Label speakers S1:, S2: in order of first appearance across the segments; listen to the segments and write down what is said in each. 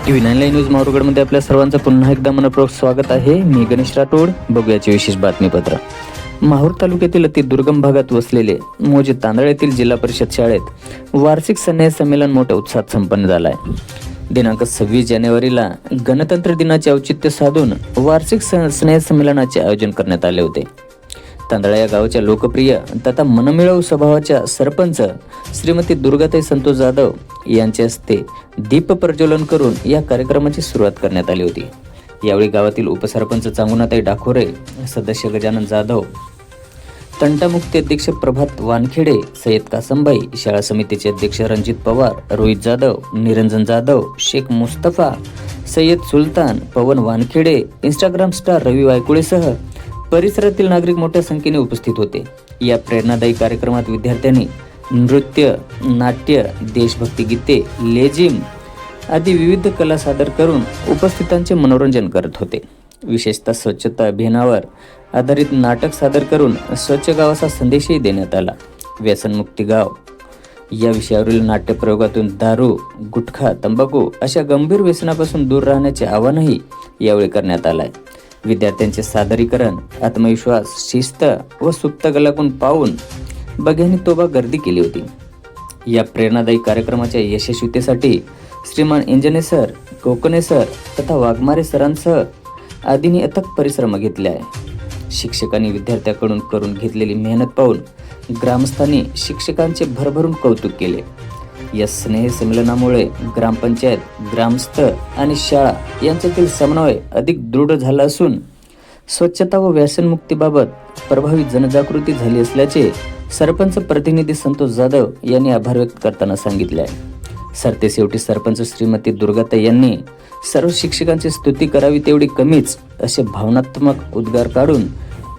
S1: TV9 news माहूरगडमध्ये आपल्या सर्वांचं पुन्हा एकदा मनपूर्वक स्वागत आहे. मी गणेश राठोड. बघूयाचे विशेष बातमीपत्र. माहूर तालुक्यातील अति दुर्गम भागात वसलेले मोजे तांदळ येथील जिल्हा परिषद शाळेत वार्षिक स्नेह संमेलन मोठ्या उत्साहात संपन्न झालं आहे. दिनांक 26 जानेवारीला गणतंत्र दिनाचे औचित्य साधून वार्षिक स्नेह संमेलनाचे आयोजन करण्यात आले होते. तांदळा या गावाच्या लोकप्रिय तथा मनमिळावू स्वभावाच्या सरपंच श्रीमती दुर्गाताई संतोष जाधव यांच्या हस्ते दीप प्रज्वलन करून या कार्यक्रमाची सुरुवात करण्यात आली होती. यावेळी गावातील उपसरपंच चांगुणाताई डाखोरे, सदस्य गजानन जाधव, तंटामुक्ती अध्यक्ष प्रभात वानखेडे, सय्यद कासमबाई, शाळा समितीचे अध्यक्ष रणजित पवार, रोहित जाधव, निरंजन जाधव, शेख मुस्तफा, सय्यद सुलतान, पवन वानखेडे, इंस्टाग्राम स्टार रवी वायकुळेसह परिसरातील नागरिक मोठ्या संख्येने उपस्थित होते. या प्रेरणादायी कार्यक्रमात विद्यार्थ्यांनी नृत्य, नाट्य, देशभक्ती गीते, लेझिम आदी विविध कला सादर करून उपस्थितांचे मनोरंजन करत होते. विशेषतः स्वच्छता अभियानावर आधारित नाटक सादर करून स्वच्छ गावाचा संदेशही देण्यात आला. व्यसनमुक्ती गाव या विषयावरील नाट्यप्रयोगातून दारू, गुटखा, तंबाखू अशा गंभीर व्यसनापासून दूर राहण्याचे आवाहनही यावेळी करण्यात आले आहे. विद्यार्थ्यांचे सादरीकरण आत्मविश्वास, शिस्त व सुप्त कलागुण पाहून बघ्यांनी तोबा गर्दी केली होती. या प्रेरणादायी कार्यक्रमाच्या यशस्वीतेसाठी श्रीमान इंजने सर, कोकणे सर तथा वाघमारे सरांसह आदींनी अथक परिश्रम घेतले आहे. शिक्षकांनी विद्यार्थ्यांकडून करून घेतलेली मेहनत पाहून ग्रामस्थांनी शिक्षकांचे भरभरून कौतुक केले. या स्नेह संमेलनामुळे ग्रामपंचायत, ग्रामस्थ आणि शाळा यांच्यातील समन्वय अधिक दृढ झाला असून स्वच्छता व व्यसनमुक्तीबाबत प्रभावी जनजागृती झाली असल्याचे सरपंच प्रतिनिधी संतोष जाधव यांनी आभार व्यक्त करताना सांगितले आहे. सरतेशेवटी सरपंच श्रीमती दुर्गाताई यांनी सर्व शिक्षकांची स्तुती करावी तेवढी कमीच असे भावनात्मक उद्गार काढून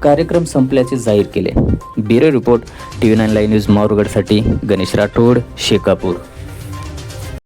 S1: कार्यक्रम संपल्याचे जाहीर केले. Bureau report TV9 live news माहूरगडसाठी गणेश राठोड, शेकापूर.